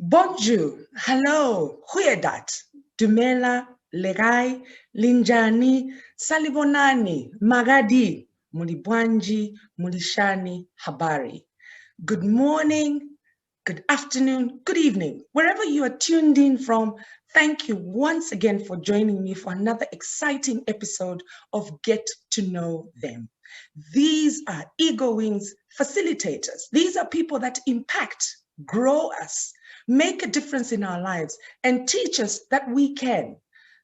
Bonjour, hello, goeiedag, dumela, legai, linjani, salibonani, magadi, mulibwanji, mulishani, habari. Good morning, good afternoon, good evening. Wherever you are tuned in from, thank you once again for joining me for another exciting episode of Get to Know Them. These are Ego Wings facilitators. These are people that impact, grow us, make a difference in our lives, and teach us that we can.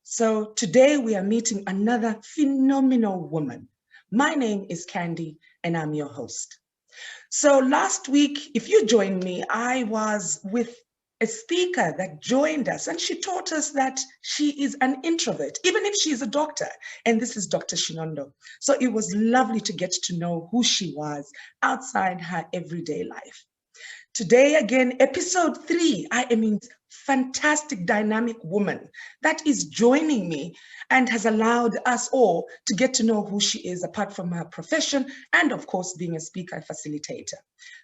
So today we are meeting another phenomenal woman. My name is Candy, and I'm your host. So last week, if you joined me, I was with a speaker that joined us, and she taught us that she is an introvert, even if she is a doctor. And this is Dr. Shinondo. So it was lovely to get to know who she was outside her everyday life. Today, again, episode 3, I am a fantastic, dynamic woman that is joining me and has allowed us all to get to know who she is, apart from her profession and, of course, being a speaker and facilitator.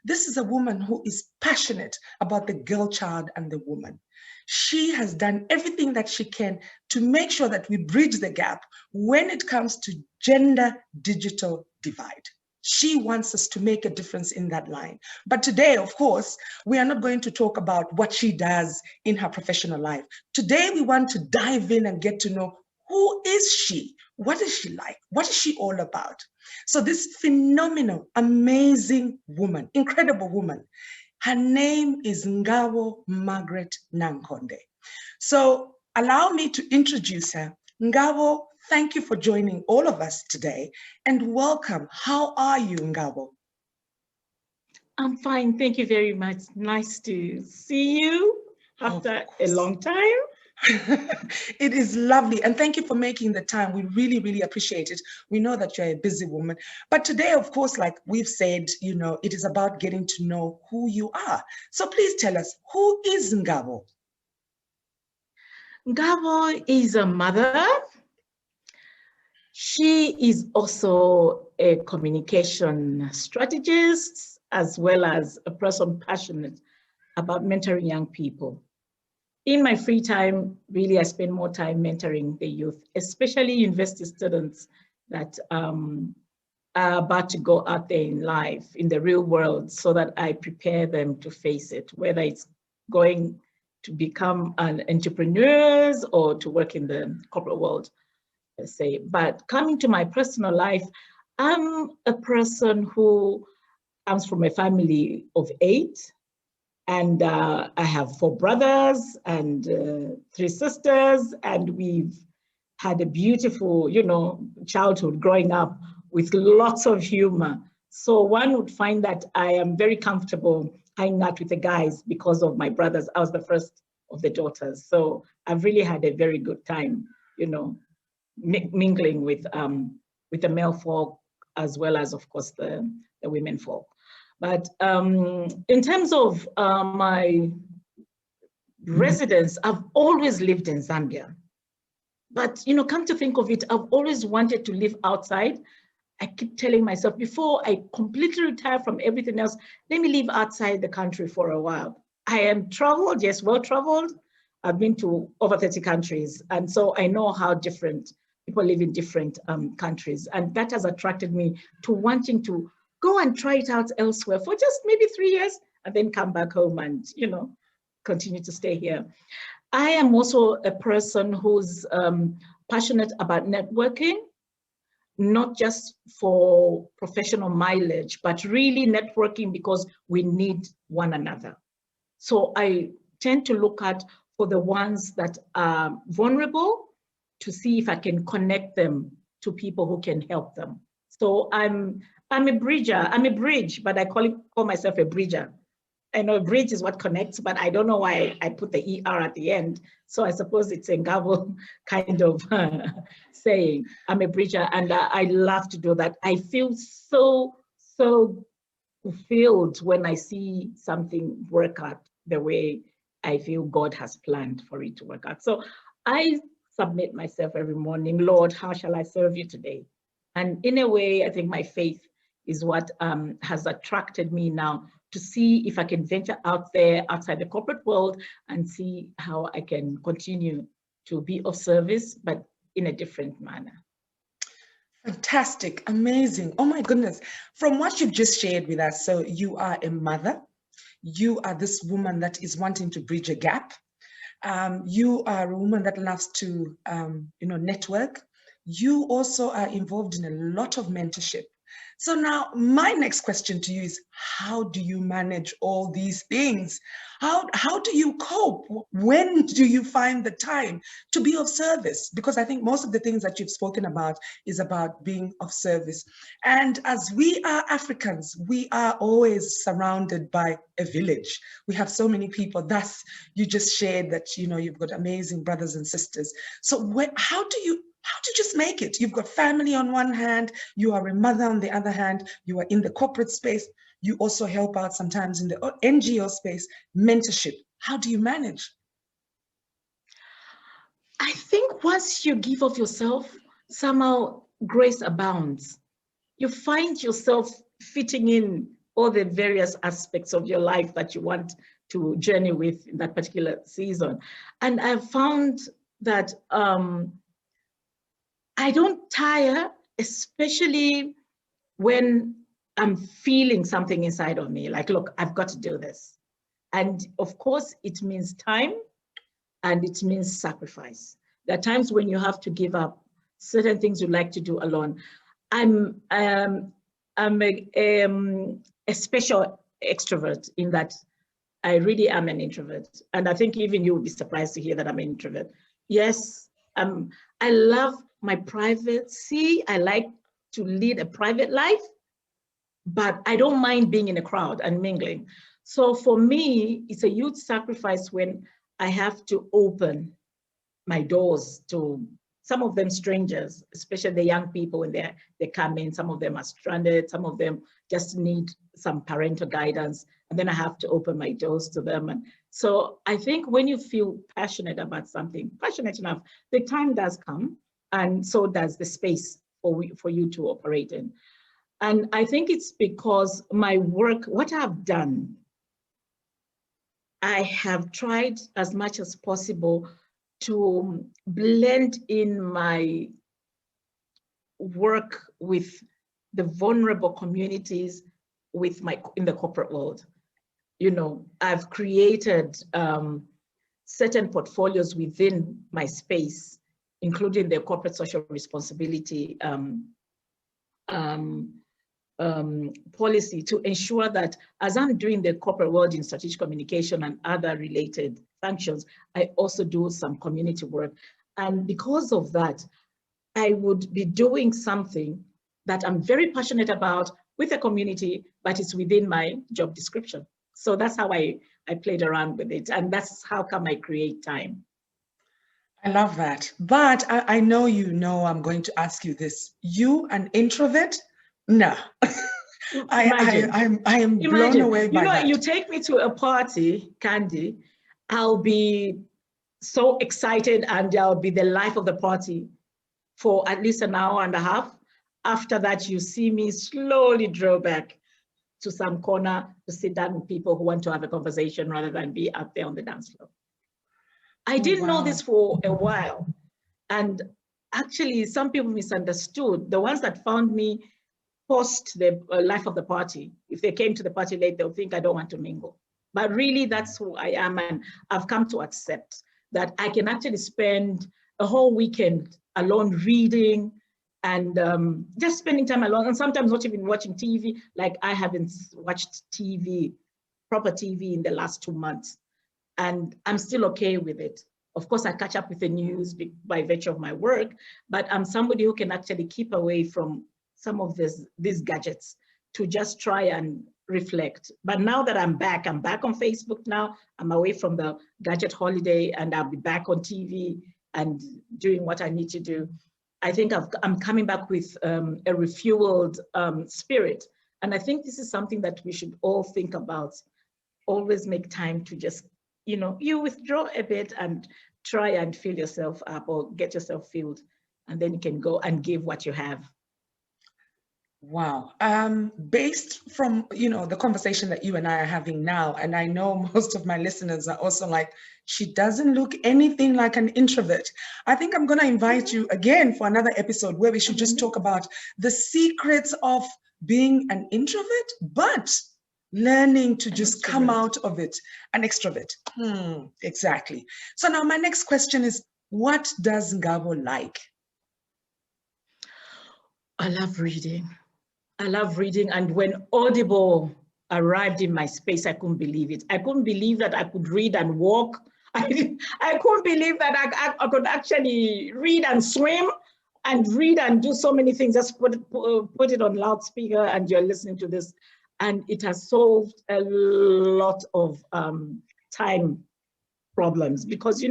This is a woman who is passionate about the girl child and the woman. She has done everything that she can to make sure that we bridge the gap when it comes to gender digital divide. She wants us to make a difference in that line. But today, of course, we are not going to talk about what she does in her professional life. Today, we want to dive in and get to know who is she? What is she like? What is she all about? So this phenomenal, amazing woman, incredible woman, her name is Ngabo Margaret Nankonde. So allow me to introduce her. Ngabo, thank you for joining all of us today and welcome. How are you, Ngabo? I'm fine. Thank you very much. Nice to see you after a long time. It is lovely. And thank you for making the time. We really, really appreciate it. We know that you're a busy woman. But today, of course, like we've said, it is about getting to know who you are. So please tell us, who is Ngabo? Ngabo is a mother. She is also a communication strategist, as well as a person passionate about mentoring young people. In my free time, really, I spend more time mentoring the youth, especially university students that are about to go out there in life, in the real world, so that I prepare them to face it, whether it's going to become an entrepreneurs or to work in the corporate world, let's say. But coming to my personal life, I'm a person who comes from a family of 8. And I have 4 brothers and 3 sisters, and we've had a beautiful, childhood growing up with lots of humor. So one would find that I am very comfortable hanging out with the guys because of my brothers. I was the first of the daughters. So I've really had a very good time, mingling with the male folk, as well as, of course, the women folk. But in terms of my residence, I've always lived in Zambia. But, come to think of it, I've always wanted to live outside. I keep telling myself, before I completely retire from everything else, let me live outside the country for a while. I am traveled, yes, well-traveled. I've been to over 30 countries. And so I know how different people live in different countries. And that has attracted me to wanting to go and try it out elsewhere for just maybe 3 years and then come back home and, continue to stay here. I am also a person who's passionate about networking, not just for professional mileage, but really networking because we need one another. So I tend to look at for the ones that are vulnerable to see if I can connect them to people who can help them. So I'm a bridger. I'm a bridge, but I call myself a bridger. I know a bridge is what connects, but I don't know why I put the ER at the end. So I suppose it's a Ngabo kind of saying. I'm a bridger, and I love to do that. I feel so fulfilled when I see something work out the way I feel God has planned for it to work out. So I submit myself every morning. Lord, how shall I serve you today? And in a way, I think my faith is what has attracted me now to see if I can venture out there outside the corporate world and see how I can continue to be of service, but in a different manner. Fantastic, amazing. Oh my goodness. From what you've just shared with us, so you are a mother, you are this woman that is wanting to bridge a gap. You are a woman that loves to, network. You also are involved in a lot of mentorship. So now my next question to you is, how do you manage all these things? How do you cope? When do you find the time to be of service? Because I think most of the things that you've spoken about is about being of service. And as we are Africans, we are always surrounded by a village. We have so many people. Thus, you just shared that, you've got amazing brothers and sisters. So how do you just make it? You've got family on one hand, you are a mother on the other hand, you are in the corporate space, you also help out sometimes in the NGO space, mentorship. How do you manage? I think once you give of yourself, somehow grace abounds. You find yourself fitting in all the various aspects of your life that you want to journey with in that particular season. And I've found that I don't tire, especially when I'm feeling something inside of me, like, look, I've got to do this. And of course, it means time and it means sacrifice. There are times when you have to give up certain things you like to do alone. I'm a special extrovert in that I really am an introvert. And I think even you will be surprised to hear that I'm an introvert. Yes, I love my privacy. I like to lead a private life, but I don't mind being in a crowd and mingling. So for me, it's a huge sacrifice when I have to open my doors to some of them strangers, especially the young people when they come in. Some of them are stranded, some of them just need some parental guidance, and then I have to open my doors to them. And so I think when you feel passionate about something, passionate enough, the time does come, and so does the space for you to operate in. And I think it's because my work, what I've done, I have tried as much as possible to blend in my work with the vulnerable communities in the corporate world. I've created certain portfolios within my space, including the corporate social responsibility policy, to ensure that as I'm doing the corporate world in strategic communication and other related functions, I also do some community work. And because of that, I would be doing something that I'm very passionate about with the community, but it's within my job description. So that's how I played around with it. And that's how come I create time. I love that. But I know I'm going to ask you this. You, an introvert? No. I am blown away by that. You take me to a party, Candy, I'll be so excited and I'll be the life of the party for at least an hour and a half. After that, you see me slowly draw back to some corner to sit down with people who want to have a conversation rather than be out there on the dance floor. I didn't know this for a while. And actually, some people misunderstood. The ones that found me post the life of the party, if they came to the party late, they'll think I don't want to mingle. But really, that's who I am. And I've come to accept that I can actually spend a whole weekend alone reading and just spending time alone, and sometimes not even watching TV. Like, I haven't watched proper TV in the last 2 months. And I'm still okay with it. Of course, I catch up with the news by virtue of my work, but I'm somebody who can actually keep away from some of these gadgets to just try and reflect. But now that I'm back on Facebook now, I'm away from the gadget holiday, and I'll be back on TV and doing what I need to do. I think I'm coming back with a refueled spirit. And I think this is something that we should all think about. Always make time to just, you withdraw a bit and try and fill yourself up or get yourself filled, and then you can go and give what you have. Wow. Based from, the conversation that you and I are having now, and I know most of my listeners are also like, she doesn't look anything like an introvert. I think I'm going to invite you again for another episode where we should just talk about the secrets of being an introvert, but learning to just come out of it, an extrovert. Exactly. So now my next question is, what does Ngabo like? I love reading. I love reading. And when Audible arrived in my space, I couldn't believe it. I couldn't believe that I could read and walk. I couldn't believe that I could actually read and swim and read and do so many things. Just put it on loudspeaker and you're listening to this. And it has solved a lot of time problems, because,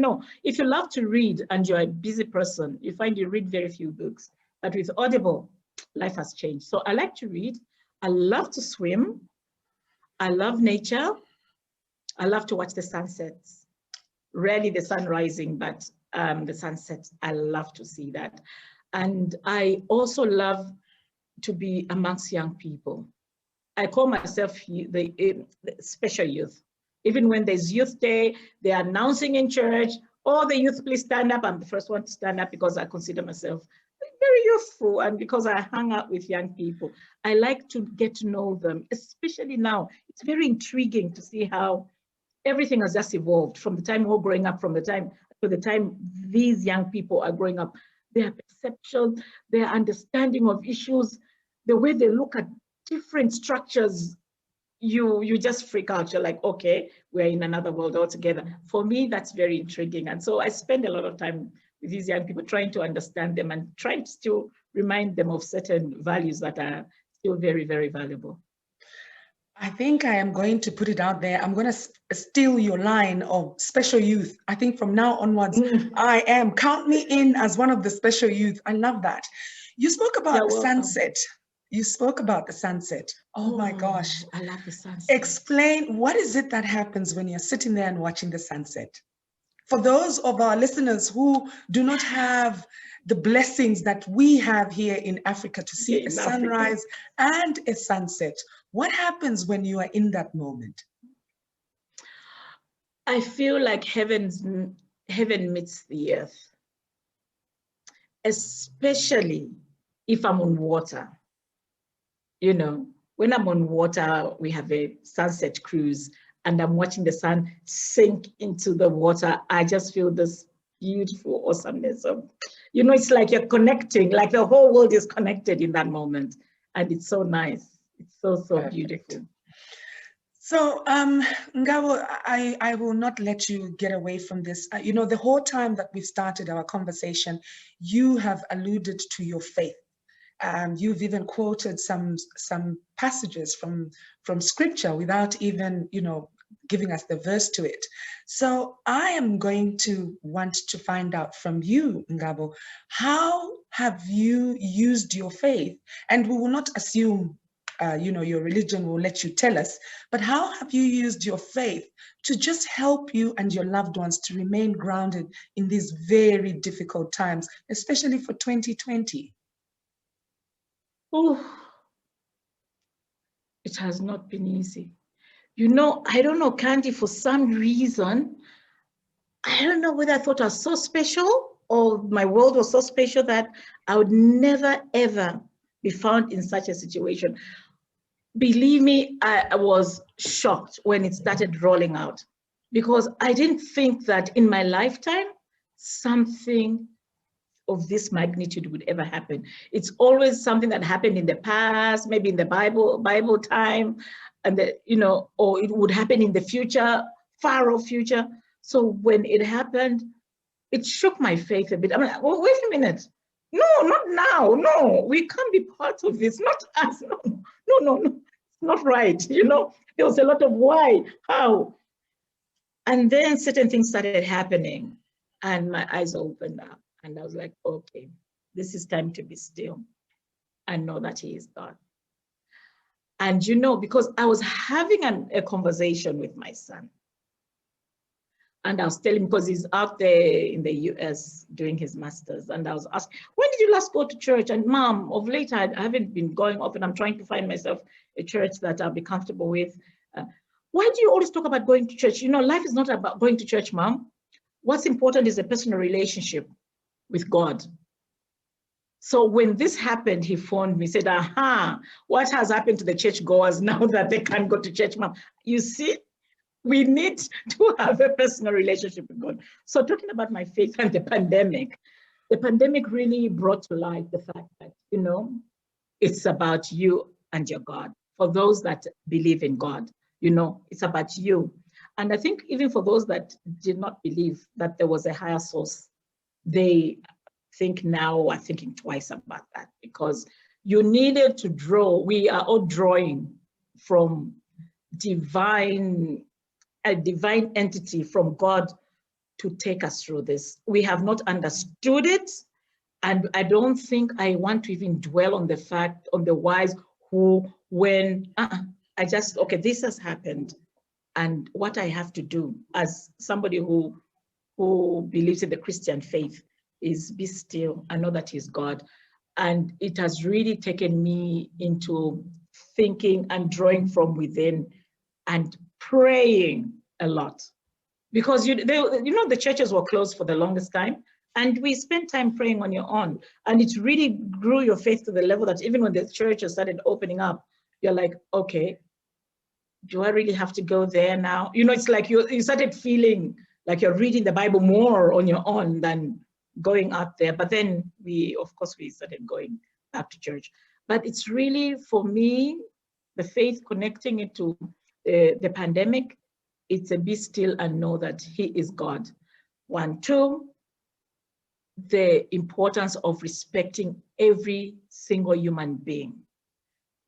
if you love to read and you're a busy person, you find you read very few books. But with Audible, life has changed. So I like to read. I love to swim. I love nature. I love to watch the sunsets. Rarely the sun rising, but the sunset, I love to see that. And I also love to be amongst young people. I call myself the special youth. Even when there's youth day, they're announcing in church, "Oh, the youth, please stand up." I'm the first one to stand up because I consider myself very youthful, and because I hang out with young people. I like to get to know them, especially now. It's very intriguing to see how everything has just evolved from the time we're growing up, from the time to the time these young people are growing up. Their perception, their understanding of issues, the way they look at different structures, you just freak out. You're like, okay, we're in another world altogether. For me, that's very intriguing. And so I spend a lot of time with these young people, trying to understand them and trying to still remind them of certain values that are still very, very valuable. I think I am going to put it out there. I'm going to steal your line of special youth. I think from now onwards, count me in as one of the special youth. I love that. You spoke about the sunset. You spoke about the sunset. Oh my gosh. I love the sunset. Explain, what is it that happens when you're sitting there and watching the sunset? For those of our listeners who do not have the blessings that we have here in Africa to see a sunrise and a sunset, what happens when you are in that moment? I feel like heaven meets the earth, especially if I'm on water. When I'm on water, we have a sunset cruise, and I'm watching the sun sink into the water. I just feel this beautiful awesomeness of, it's like you're connecting, like the whole world is connected in that moment. And it's so nice. It's so beautiful. So, Ngabo, I will not let you get away from this. The whole time that we've started our conversation, you have alluded to your faith. You've even quoted some passages from scripture without even, giving us the verse to it. So I am going to want to find out from you, Ngabo, how have you used your faith? And we will not assume, your religion will let you tell us, but how have you used your faith to just help you and your loved ones to remain grounded in these very difficult times, especially for 2020? Oh, it has not been easy. I don't know, Candy, for some reason, I don't know whether I thought I was so special or my world was so special that I would never, ever be found in such a situation. Believe me, I was shocked when it started rolling out, because I didn't think that in my lifetime, something of this magnitude would ever happen. It's always something that happened in the past, maybe in the Bible time, and or it would happen in the future, far off future. So when it happened, it shook my faith a bit. I'm like, well, wait a minute. No, not now. No, we can't be part of this. Not us. No. It's not right. There was a lot of why, how. And then certain things started happening and my eyes opened up. And I was like, okay, this is time to be still and know that He is God. And because I was having a conversation with my son. And I was telling him, because he's out there in the US doing his master's. And I was asking, when did you last go to church? And Mom, of late, I haven't been going often. I'm trying to find myself a church that I'll be comfortable with. Why do you always talk about going to church? You know, life is not about going to church, Mom. What's important is a personal relationship with God. So when this happened, he phoned me, said, aha, what has happened to the churchgoers now that they can't go to church, Mom? You see, we need to have a personal relationship with God. So talking about my faith and the pandemic really brought to light the fact that, you know, it's about you and your God. For those that believe in God, you know, it's about you. And I think even for those that did not believe that there was a higher source, they think now are thinking twice about that, because you needed to draw. We are all drawing from a divine entity, from God, to take us through this. We have not understood it. And I don't think I want to even dwell on the fact, on the whys, who, when, I just, okay, this has happened. And what I have to do as somebody who believes in the Christian faith is be still and know that he's God. And it has really taken me into thinking and drawing from within and praying a lot. Because you know, the churches were closed for the longest time, and we spent time praying on your own. And it really grew your faith to the level that even when the churches started opening up, you're like, okay, do I really have to go there now? You know, it's like you started feeling like you're reading the Bible more on your own than going out there. But then of course, we started going back to church. But it's really, for me, the faith, connecting it to the pandemic, it's a be still and know that he is God. 1, 2, the importance of respecting every single human being.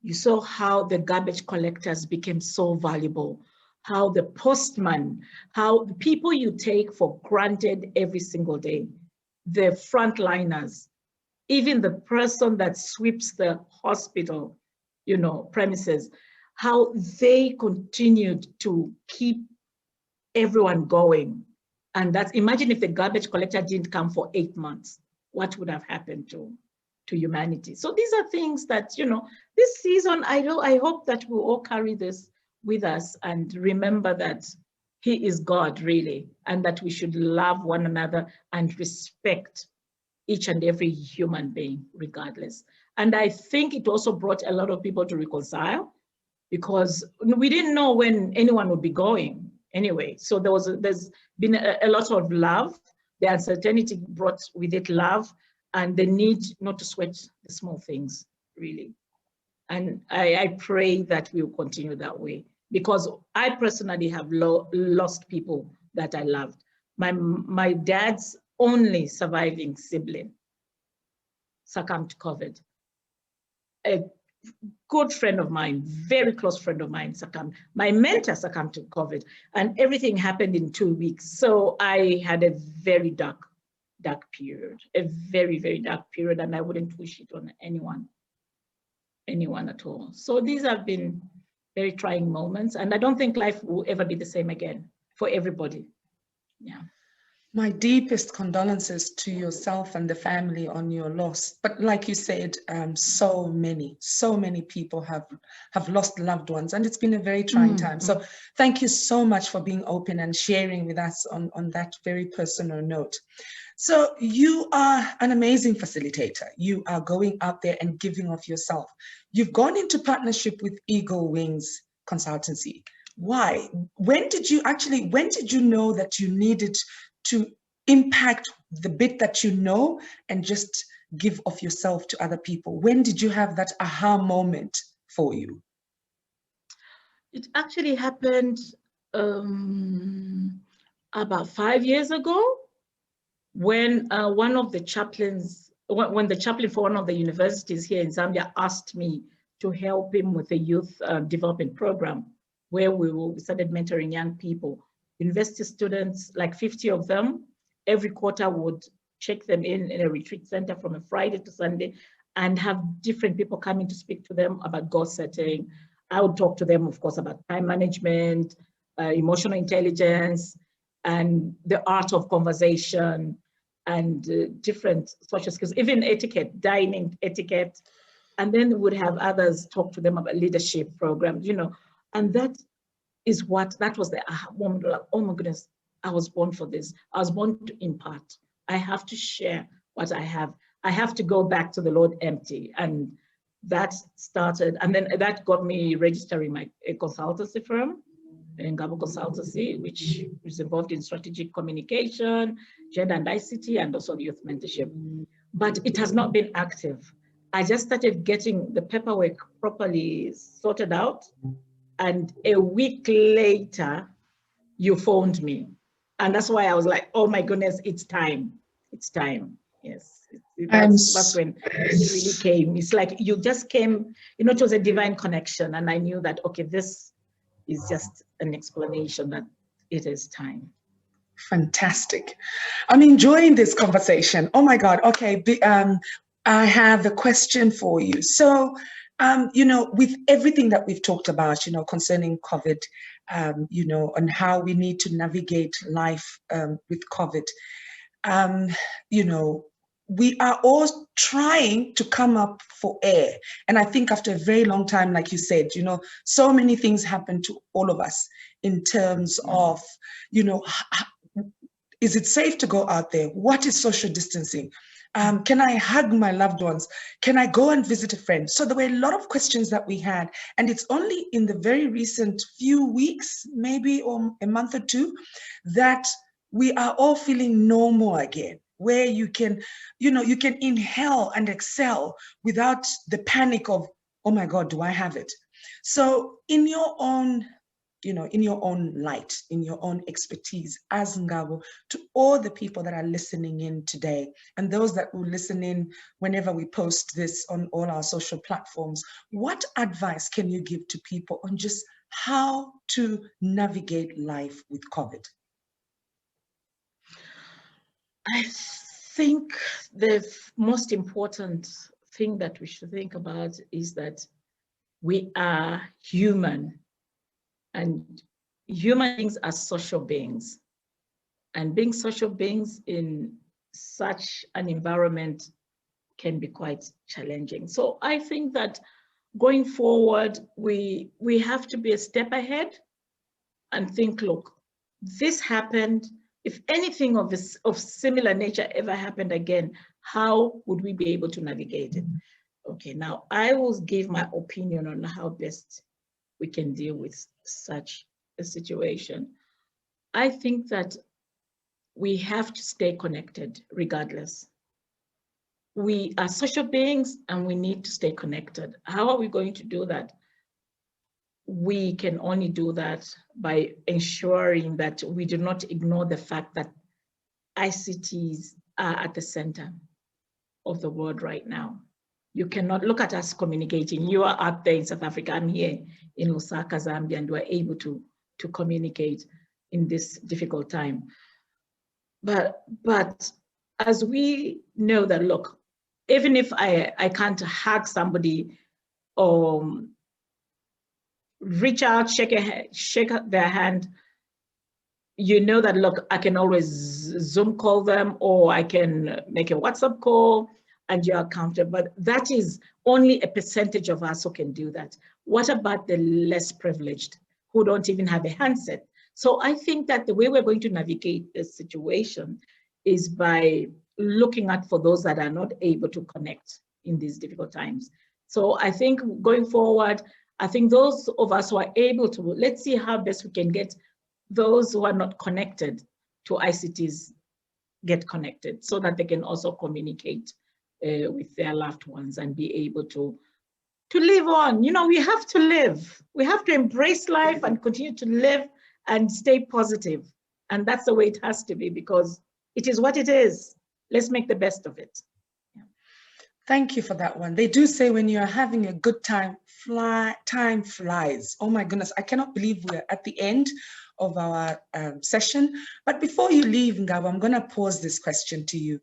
You saw how the garbage collectors became so valuable, how the postman, how the people you take for granted every single day, the frontliners, even the person that sweeps the hospital, you know, premises, how they continued to keep everyone going. And that's, imagine if the garbage collector didn't come for 8 months, what would have happened to humanity? So these are things that, you know, this season, I hope that we'll all carry this with us and remember that he is God, really, and that we should love one another and respect each and every human being, regardless. And I think it also brought a lot of people to reconcile, because we didn't know when anyone would be going anyway. So there's been a lot of love. The uncertainty brought with it love, and the need not to sweat the small things, really. And I pray that we will continue that way, because I personally have lost people that I loved. My dad's only surviving sibling succumbed to COVID. A good friend of mine, very close friend of mine, succumbed. My mentor succumbed to COVID, and everything happened in 2 weeks. So I had a very dark period, a very, very dark period, and I wouldn't wish it on anyone at all. So these have been very trying moments, and I don't think life will ever be the same again for everybody. Yeah. My deepest condolences to yourself and the family on your loss. But like you said, so many people have lost loved ones, and it's been a very trying time. So thank you so much for being open and sharing with us on that very personal note. So you are an amazing facilitator. You are going out there and giving of yourself. You've gone into partnership with Eagle Wings Consultancy. Why? When did you know that you needed to impact the bit that you know and just give of yourself to other people? When did you have that aha moment for you? It actually happened about 5 years ago, when one of the chaplains, when the chaplain for one of the universities here in Zambia asked me to help him with a youth development program, where we started mentoring young people. University students, like 50 of them, every quarter would check them in a retreat center from a Friday to Sunday, and have different people coming to speak to them about goal setting. I would talk to them, of course, about time management, emotional intelligence, and the art of conversation and different social skills, even etiquette, dining etiquette. And then we would have others talk to them about leadership programs, you know, and that was the aha moment, like, oh my goodness, I was born for this. I was born to impart. I have to share what I have. I have to go back to the Lord empty. And that started, and then that got me registering my consultancy firm, Ngabo Consultancy, which is involved in strategic communication, gender and ICT, and also youth mentorship. But it has not been active. I just started getting the paperwork properly sorted out. And a week later, you phoned me. And that's why I was like, oh my goodness, it's time. It's time. Yes. That's when it really came. It's like you just came, you know, it was a divine connection. And I knew that, okay, this is just an explanation that it is time. Fantastic. I'm enjoying this conversation. Oh my God. Okay. I have a question for you. So, you know, with everything that we've talked about, you know, concerning COVID, you know, and how we need to navigate life with COVID, you know, we are all trying to come up for air. And I think after a very long time, like you said, you know, so many things happen to all of us in terms of, you know, is it safe to go out there? What is social distancing? Can I hug my loved ones? Can I go and visit a friend? So there were a lot of questions that we had. And it's only in the very recent few weeks, maybe or a month or two, that we are all feeling normal again, where you can, you know, you can inhale and exhale without the panic of, oh my God, do I have it? So in your own, you know, in your own light, in your own expertise as Ngabo, to all the people that are listening in today, and those that will listen in whenever we post this on all our social platforms, what advice can you give to people on just how to navigate life with COVID? I think the most important thing that we should think about is that we are human. And human beings are social beings. And being social beings in such an environment can be quite challenging. So I think that going forward, we have to be a step ahead and think, look, this happened. If anything of similar nature ever happened again, how would we be able to navigate it? Okay, now I will give my opinion on how best we can deal with such a situation. I think that we have to stay connected regardless. We are social beings and we need to stay connected. How are we going to do that? We can only do that by ensuring that we do not ignore the fact that ICTs are at the center of the world right now. You cannot look at us communicating. You are out there in South Africa, I'm here in Lusaka, Zambia, and we're able to communicate in this difficult time. But as we know that, look, even if I can't hug somebody or reach out, shake their hand, you know that, look, I can always Zoom call them, or I can make a WhatsApp call, and you're comfortable. But that is only a percentage of us who can do that. What about the less privileged who don't even have a handset? So I think that the way we're going to navigate this situation is by looking at for those that are not able to connect in these difficult times. So I think going forward, I think those of us who are able to, let's see how best we can get those who are not connected to ICTs get connected so that they can also communicate with their loved ones and be able to live on. You know, we have to live. We have to embrace life and continue to live and stay positive. And that's the way it has to be, because it is what it is. Let's make the best of it. Yeah. Thank you for that one. They do say when you're having a good time, time flies. Oh my goodness, I cannot believe we're at the end of our session. But before you leave, Ngabo, I'm going to pose this question to you.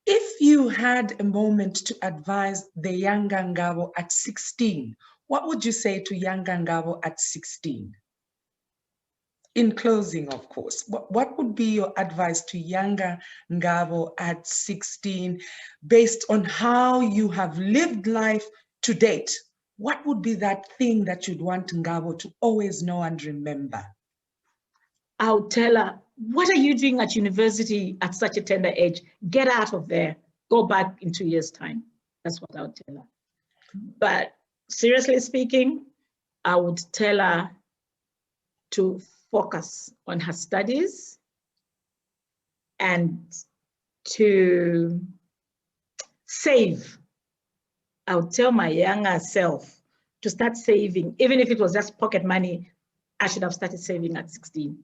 If you had a moment to advise the younger Ngabo at 16, what would you say to younger Ngabo at 16? in closing, of course, what would be your advice to younger Ngabo at 16, based on how you have lived life to date? What would be that thing that you'd want Ngabo to always know and remember? I would tell her, what are you doing at university at such a tender age? Get out of there. Go back in 2 years' time. That's what I would tell her. But seriously speaking, I would tell her to focus on her studies and to save. I would tell my younger self to start saving, even if it was just pocket money. I should have started saving at 16.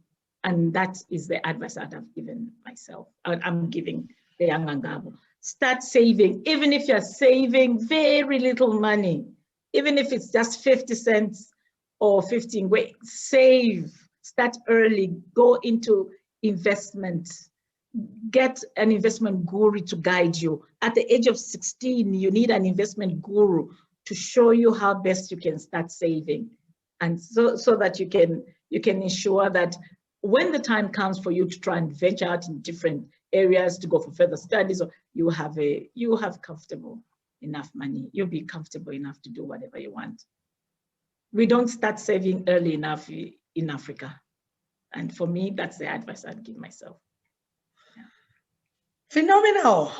And that is the advice I'd have given myself. I'm giving the young Ngabo. Start saving, even if you're saving very little money, even if it's just 50 cents or 15, wait, save, start early, go into investment, get an investment guru to guide you. At the age of 16, you need an investment guru to show you how best you can start saving. And so that you can ensure that when the time comes for you to try and venture out in different areas to go for further studies, or you have comfortable enough money, you'll be comfortable enough to do whatever you want. We don't start saving early enough in Africa. And for me, that's the advice I'd give myself. Yeah. Phenomenal.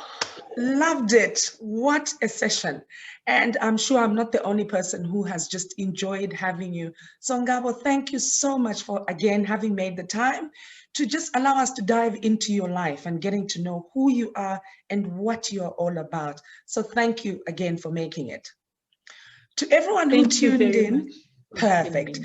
Loved it. What a session. And I'm sure I'm not the only person who has just enjoyed having you. So Ngabo, thank you so much for, again, having made the time to just allow us to dive into your life and getting to know who you are and what you're all about. So thank you again for making it. To everyone who tuned in, perfect.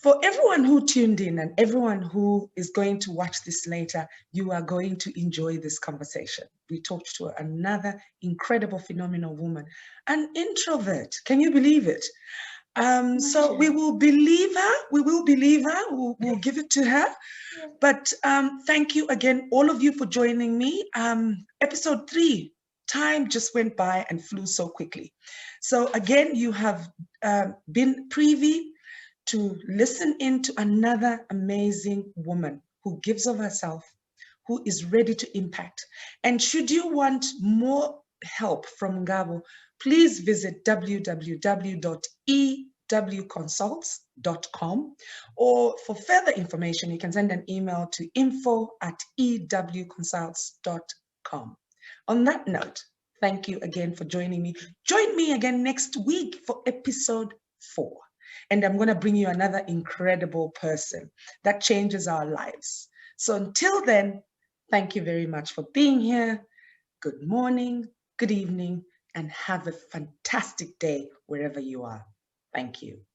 For everyone who tuned in and everyone who is going to watch this later, you are going to enjoy this conversation. We talked to another incredible, phenomenal woman, an introvert. Can you believe it? So we will believe her. We'll give it to her. But thank you again, all of you, for joining me. Episode 3, time just went by and flew so quickly. So again, you have been privy to listen into another amazing woman who gives of herself, who is ready to impact. And should you want more help from Ngabo, please visit www.ewconsults.com, or for further information, you can send an email to info@ewconsults.com. On that note, thank you again for joining me. Join me again next week for episode 4. And I'm going to bring you another incredible person that changes our lives. So until then, thank you very much for being here. Good morning, good evening, and have a fantastic day wherever you are. Thank you.